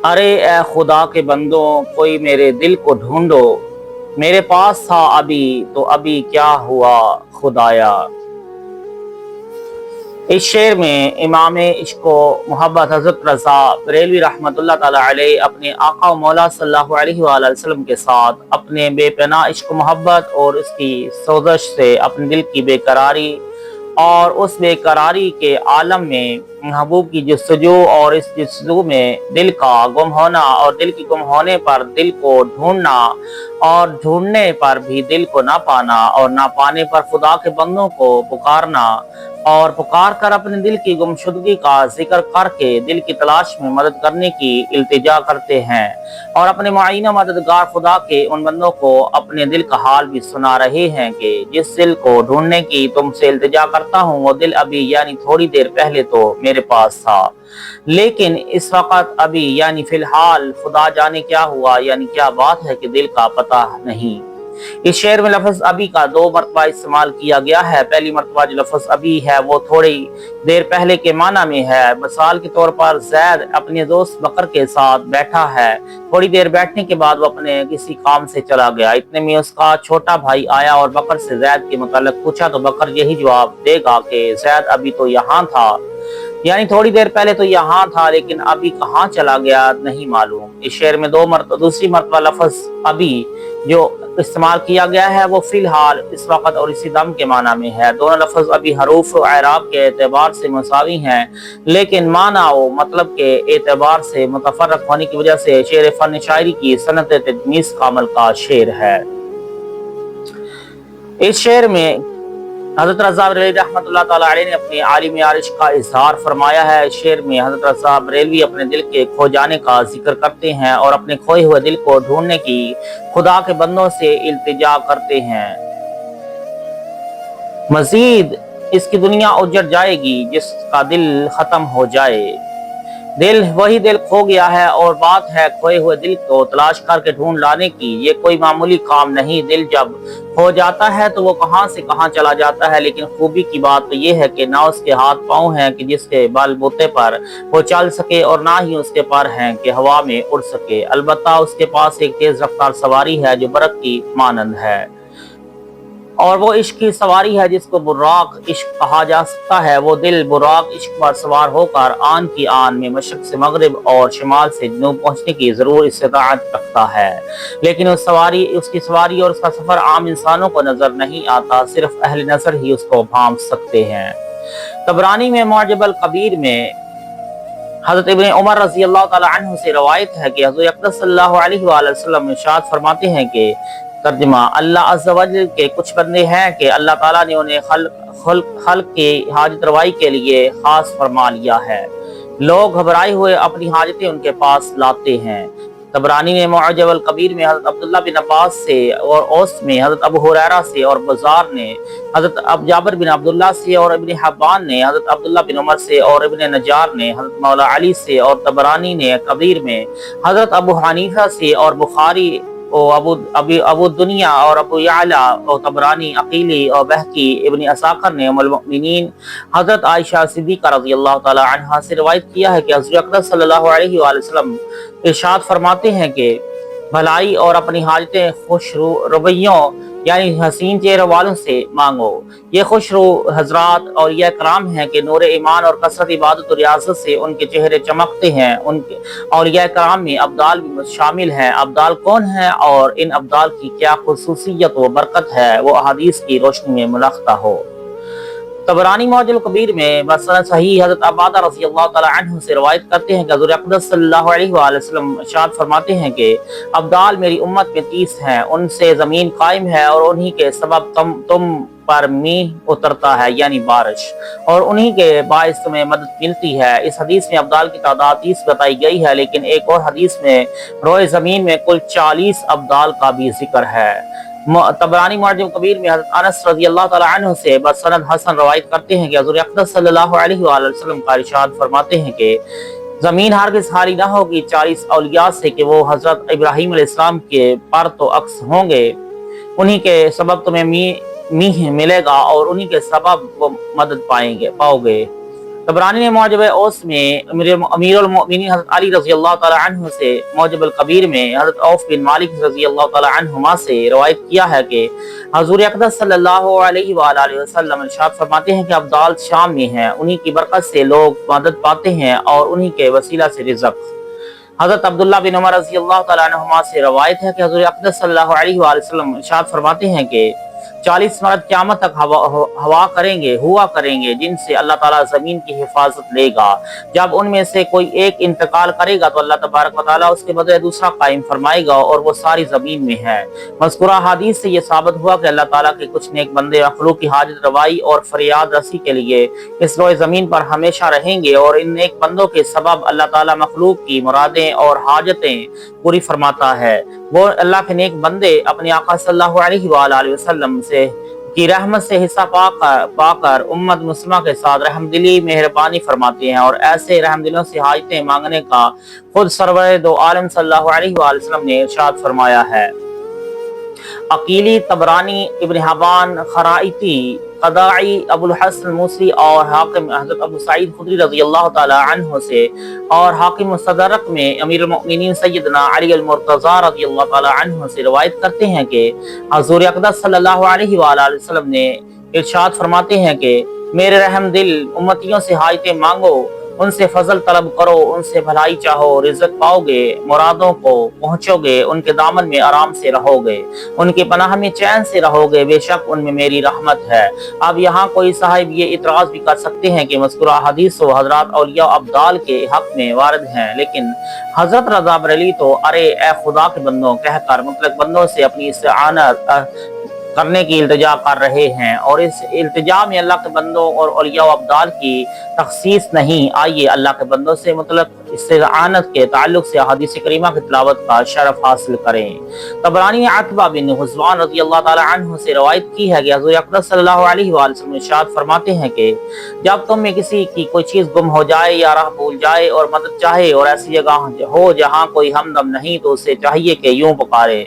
ارے اے خدا کے بندوں، کوئی میرے دل کو ڈھونڈو، میرے پاس تھا ابھی تو ابھی کیا ہوا خدایا۔ اس شعر میں امام عشق و محبت حضرت رضا بریلوی رحمۃ اللہ تعالی علیہ اپنے آقا و مولا صلی اللہ علیہ وآلہ وسلم کے ساتھ اپنے بے پناہ عشق و محبت اور اس کی سوزش سے اپنے دل کی بے قراری اور اس بے قراری کے عالم میں محبوب کی جستجو اور اس جستجو میں دل کا گم ہونا اور دل کی گم ہونے پر دل کو ڈھونڈنا اور ڈھونڈنے پر بھی دل کو نہ پانا اور نہ پانے پر خدا کے بندوں کو پکارنا اور پکار کر اپنے دل کی گمشدگی کا ذکر کر کے دل کی تلاش میں مدد کرنے کی التجا کرتے ہیں اور اپنے معین و مددگار خدا کے ان بندوں کو اپنے دل کا حال بھی سنا رہے ہیں کہ جس دل کو ڈھونڈنے کی تم سے التجا کرتا ہوں وہ دل ابھی یعنی تھوڑی دیر پہلے تو میرے پاس تھا، لیکن اس وقت ابھی یعنی فی الحال خدا جانے کیا ہوا، یعنی کیا بات ہے کہ دل کا پتہ نہیں۔ اس شعر میں لفظ ابھی کا 2 مرتبہ استعمال کیا گیا ہے۔ پہلی مرتبہ جو لفظ ابھی ہے وہ تھوڑی دیر پہلے کے معنی میں ہے۔ مثال کے طور پر زید اپنے دوست بکر کے ساتھ بیٹھا ہے، تھوڑی دیر بیٹھنے کے بعد وہ اپنے کسی کام سے چلا گیا، اتنے میں اس کا چھوٹا بھائی آیا اور بکر سے زید کے متعلق پوچھا تو بکر یہی جواب دے گا کہ زید ابھی تو یہاں تھا، یعنی تھوڑی دیر پہلے تو یہاں تھا لیکن ابھی کہاں چلا گیا نہیں معلوم۔ اس شعر میں دوسری مرتبہ لفظ ابھی جو استعمال کیا گیا ہے وہ فی الحال، اس وقت اور اسی دم کے معنی میں ہے۔ دونوں لفظ ابھی حروف و اعراب کے اعتبار سے مساوی ہیں لیکن معنی و مطلب کے اعتبار سے متفرق ہونے کی وجہ سے شعر فن شاعری کی صنعت تجمیز کامل کا شعر ہے۔ اس شعر میں حضرت رضا بریلوی رحمۃ اللہ تعالی علیہ نے اپنے عالی معیار عشق کا اظہار فرمایا ہے۔ اس شعر میں حضرت رضا بریلوی اپنے دل کے کھو جانے کا ذکر کرتے ہیں اور اپنے کھوئے ہوئے دل کو ڈھونڈنے کی خدا کے بندوں سے التجا کرتے ہیں۔ مزید اس کی دنیا اجڑ جائے گی جس کا دل ختم ہو جائے، دل وہی دل کھو گیا ہے اور بات ہے کھوئے ہوئے دل کو تلاش کر کے ڈھونڈ لانے کی۔ یہ کوئی معمولی کام نہیں، دل جب کھو جاتا ہے تو وہ کہاں سے کہاں چلا جاتا ہے، لیکن خوبی کی بات تو یہ ہے کہ نہ اس کے ہاتھ پاؤں ہیں کہ جس کے بل بوتے پر وہ چل سکے اور نہ ہی اس کے پر ہیں کہ ہوا میں اڑ سکے، البتہ اس کے پاس ایک تیز رفتار سواری ہے جو برق کی مانند ہے، اور وہ عشق کی سواری ہے جس کو براق عشق کہا جا سکتا ہے۔ وہ دل براق عشق پر سوار ہو کر آن کی آن میں مشرق سے مغرب اور شمال سے جنوب پہنچنے کی ضرور استطاعت رکھتا ہے، لیکن اس کی سواری اور اس کا سفر عام انسانوں کو نظر نہیں آتا، صرف اہل نظر ہی اس کو بھانپ سکتے ہیں۔ طبرانی میں معجم الکبیر میں حضرت ابن عمر رضی اللہ تعالی عنہ سے روایت ہے کہ حضور اقدس صلی اللہ علیہ وآلہ وسلم ارشاد فرماتے ہیں کہ ترجمہ، اللہ عز و جل کے کچھ بندے ہیں کہ اللہ تعالیٰ نے انہیں خلق کی حاجت روائی کے لیے خاص فرما لیا ہے، لوگ گھبرائے ہوئے اپنی حاجتیں ان کے پاس لاتے ہیں۔ طبرانی نے معجم الکبیر میں حضرت عبداللہ بن عباس سے اور اوس میں حضرت ابو ہریرہ سے اور بزار نے حضرت جابر بن عبداللہ سے اور ابن حبان نے حضرت عبداللہ بن عمر سے اور ابن نجار نے حضرت مولا علی سے اور طبرانی نے کبیر میں حضرت ابو حنیفہ سے اور بخاری ابو دنیا اور ابو یعلا اور طبرانی عقیلی اور بہقی ابن اساکر نے ام المؤمنین حضرت عائشہ صدیقہ رضی اللہ تعالی عنہا سے روایت کیا ہے کہ حضرت اقدس صلی اللہ علیہ وآلہ وسلم ارشاد فرماتے ہیں کہ بھلائی اور اپنی حاجتیں خوش رویوں یعنی حسین چہرے والوں سے مانگو۔ یہ خوش رو حضرات اور یہ کرام ہیں کہ نور ایمان اور کثرت عبادت و ریاضت سے ان کے چہرے چمکتے ہیں، اور یہ کرام میں ابدال بھی شامل ہیں۔ ابدال کون ہیں اور ان ابدال کی کیا خصوصیت و برکت ہے، وہ احادیث کی روشنی میں ملختہ ہو۔ طبرانی معجم الکبیر میں بسند صحیح حضرت عبادہ رضی اللہ تعالی عنہ سے روایت کرتے ہیں کہ حضور اقدس صلی اللہ علیہ وآلہ وسلم ارشاد فرماتے ہیں کہ ابدال میری امت میں 30 ہیں، ان سے زمین قائم ہے اور انہی کے سبب تم پر میہ اترتا ہے یعنی بارش، اور انہی کے باعث تمہیں مدد ملتی ہے۔ اس حدیث میں ابدال کی تعداد 30 بتائی گئی ہے، لیکن ایک اور حدیث میں روئے زمین میں کل 40 ابدال کا بھی ذکر ہے۔ طبرانی معجم کبیر میں حضرت انس رضی اللہ تعالی عنہ سے بسند حسن روایت کرتے ہیں کہ حضور اقدس صلی اللہ علیہ وآلہ وسلم کا ارشاد فرماتے ہیں کہ زمین ہرگز خالی نہ ہوگی 40 اولیاء سے کہ وہ حضرت ابراہیم علیہ السلام کے پر تو عکس ہوں گے، انہی کے سبب تمہیں میہ ملے گا اور انہی کے سبب وہ مدد پاؤ گے۔ तबरानी ने मौजब औस में अमीरुल मोमिनीन हज़रत अली रज़ी अल्लाह ताला अन्हु से, मौजब अल कबीर में हज़रत औफ बिन मालिक रज़ी अल्लाह ताला अन्हुमा से रवायत किया है कि हज़ूर अक़दस सल्लल्लाहु अलैहि वसल्लम इरशाद फरमाते हैं कि अब्दाल शाम में हैं, उन्हीं की बरकत से लोग मदद पाते हैं और उन्हीं के वसीला से रिज़्क़। हज़रत अब्दुल्लाह बिन उमर रज़ी अल्लाह ताला अन्हुमा से रवायत है कि हज़ूर अक़दस सल्लल्लाहु अलैहि वसल्लम इरशाद फरमाते हैं कि 40 मर्द क़यामत तक हवा हुआ करेंगे जिनसे अल्लाह ताला ज़मीन की हिफाजत लेगा। जब उनमें से कोई एक इंतकाल करेगा तो अल्लाह तबारक व तआला उसके बदले दूसरा कायम फरमाएगा और वो सारी ज़मीन में है। मज़कूरा हदीस से ये साबित हुआ कि अल्लाह ताला के कुछ नेक बंदे मखलूक की हाजत रवाई और फरियाद रसी के लिए इस रोए ज़मीन पर हमेशा रहेंगे और इन नेक बंदों के सबब अल्लाह ताला मखलूक की मुरादें और हाजतें पूरी फरमाता है। वो अल्लाह के नेक बंदे अपने आका सल्लल्लाहु अलैहि वसल्लम से की रहमत से हिस्सा पाकर उम्मत मुस्लिमा के साथ रहमदिली मेहरबानी फरमाते हैं और ऐसे रहमदिलों से हाजतें मांगने का खुद सरवर दो आलम सल्लल्लाहु अलैहि वसल्लम ने इरशाद फरमाया है। अकीली, तबरानी, इब्न हिब्बान, खराइती, क़दाई, अबुल हसन मूसी और हाकिम हज़रत अबू सईद खुदरी रज़ी अल्लाह ताला अन्हु से और हाकिम मुस्तदरक में अमीरुल मोमिनीन सैयदना अली अल मुर्तज़ा रज़ी अल्लाह ताला अन्हु से रवायत करते हैं कि हज़ूर अक़दस सल्लल्लाहु अलैहि वसल्लम ने इरशाद फरमाते हैं कि मेरे रहम दिल उम्मतियों से हाजतें मांगो, उनसे फजल तलब करो, उनसे भलाई चाहो, रिज़्क़ पाओगे, मुरादों को पहुंचोगे, उनके दामन में आराम से रहोगे, उनकी पनाह में चैन से रहोगे, बेशक उनमें मेरी रहमत है। अब यहाँ कोई साहिब ये इतराज़ भी कर सकते हैं कि मज़कूरा हदीस तो हज़रात औलिया अब्दाल के हक़ में वारिद हैं, लेकिन हज़रत रज़ा बरेली तो अरे ए खुदा के बंदों कहकर मुतलक बंदों से अपनी इस्तिआनत करने की इल्तिजा कर रहे हैं और इस इल्तिजा में अल्लाह के बंदों और औलिया अब्दाल की तखसीस नहीं। आइए अल्लाह के बंदों से मतलब इस्तिआनत के ताल्लुक से हदीस करीमा की तिलावत का शरफ हासिल करें। तबरानी ने अतबा बिन हुज़वान रज़ी अल्लाह ताला अन्हु से रवायत की है कि हज़ूर अक़दस सल्लल्लाहु अलैहि वसल्लम इरशाद फरमाते हैं कि जब तुम में किसी की कोई चीज़ गुम हो जाए या राह भूल जाए और मदद चाहे और ऐसी जगह हो जहाँ कोई हमदम नहीं तो उसे चाहिए कि यूं पुकारे,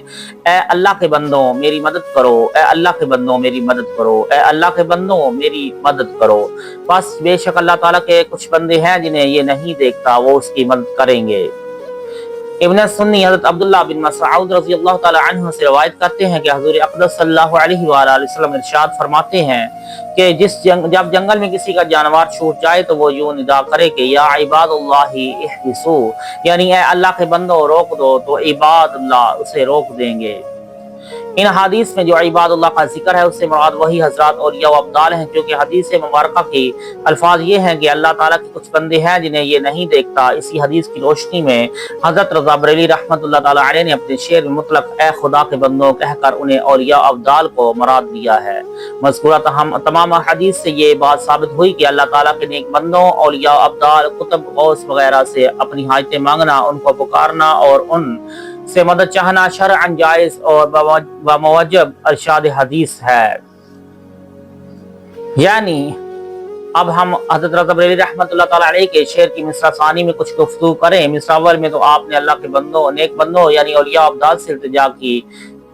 ए अल्लाह के बंदों मेरी मदद करो, ए अल्लाह के बंदों मेरी मदद करो, ए अल्लाह के बंदों मेरी मदद करो। बस बेशक अल्लाह ताला के कुछ बंदे हैं जिन्हें ये नहीं देखता, वो उसकी मदद करेंगे। इब्न सुन्नी हज़रत अब्दुल्लाह बिन मसऊद रज़ी अल्लाह ताला अन्हु से रवायत करते हैं कि हज़ूर अक़दस सल्लल्लाहु अलैहि वसल्लम इरशाद फरमाते हैं कि जब जंगल में किसी का जानवर छूट जाए तो वो यूं निदा करे कि या इबादुल्लाहि इहबिसू, यानी ए अल्लाह के बंदो रोक दो, तो इबादुल्लाह उसे रोक देंगे। इन हदीस में जो इबादुल्लाह का जिक्र है उससे मुराद वही हज़रात औलिया व अब्दाल हैं, क्योंकि हदीस मुबारका की अल्फाज ये हैं कि अल्लाह ताला के कुछ बंदे हैं जिन्हें ये नहीं देखता। इसी हदीस की रोशनी में हज़रत रज़ा बरेली रहमतुल्लाह ताला अलैह ने अपने शेर में मुतलक ए खुदा के बंदों कहकर उन्हें औलिया अब्दाल को मुराद दिया है। मज़कूरा तमाम हदीस से ये बात साबित हुई कि अल्लाह ताला के नेक बंदों औलिया अब्दाल कुतुब गौस वगैरह से अपनी हाजतें मांगना, उनको पुकारना और उन से मदद चाहना शरअन जायज़ और बमवजब इरशाद हदीस है। यानी अब हम हज़रत रज़ा बरेली रहमतुल्लाह ताला अलैह के शेर की मिसरा सानी में कुछ गुफ्तगू करें। मिसरा अव्वल में तो आपने अल्लाह के बंदों नेक बंदों यानी औलिया अब्दाल से इल्तिजा की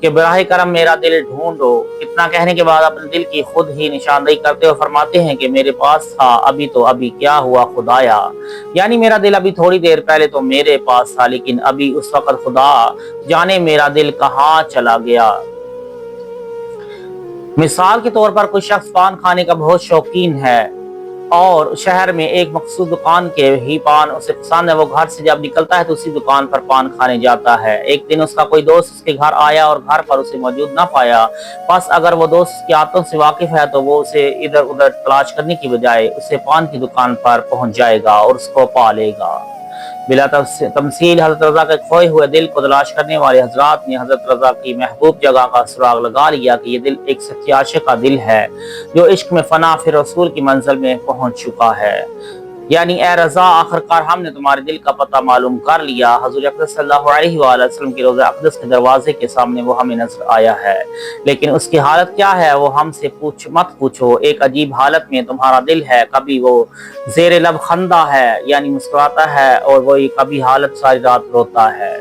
कि बराह करम मेरा दिल ढूंढो। इतना कहने के बाद अपने दिल की खुद ही निशानदेही करते हुए फरमाते हैं कि मेरे पास था, अभी तो अभी क्या हुआ खुदाया, यानी मेरा दिल अभी थोड़ी देर पहले तो मेरे पास था, लेकिन अभी उस वक्त खुदा जाने मेरा दिल कहाँ चला गया। मिसाल के तौर पर कोई शख्स पान खाने का बहुत शौकीन है और शहर में एक मखसूस दुकान के ही पान उसे पसंद है। वो घर से जब निकलता है तो उसी दुकान पर पान खाने जाता है। एक दिन उसका कोई दोस्त उसके घर आया और घर पर उसे मौजूद ना पाया। बस अगर वो दोस्त उसकी आदतों से वाकिफ है तो वो उसे इधर उधर तलाश करने की बजाय उसे पान की दुकान पर पहुंच जाएगा और उसको पा लेगा। बिला तमसील हज़रत रज़ा के खोए हुए दिल को तलाश करने वाले हजरात ने हज़रत रज़ा की महबूब जगह का सुराग लगा लिया कि ये दिल एक सच्चे आशिक का दिल है जो इश्क में फना फिर रसूल की मंजिल में पहुंच चुका है। यानी ए रज़ा आखिरकार हमने तुम्हारे दिल का पता मालूम कर लिया। हज़ूर अक़दस सल्लल्लाहु अलैहि वसल्लम के रोज़ा अक़दस के दरवाजे के सामने वो हमें नजर आया है, लेकिन उसकी हालत क्या है वो हमसे मत पूछो। एक अजीब हालत में तुम्हारा दिल है, कभी वो ज़ेरे लब खंदा है यानी मुस्कुराता है और वही कभी हालत सारी रात रोता है।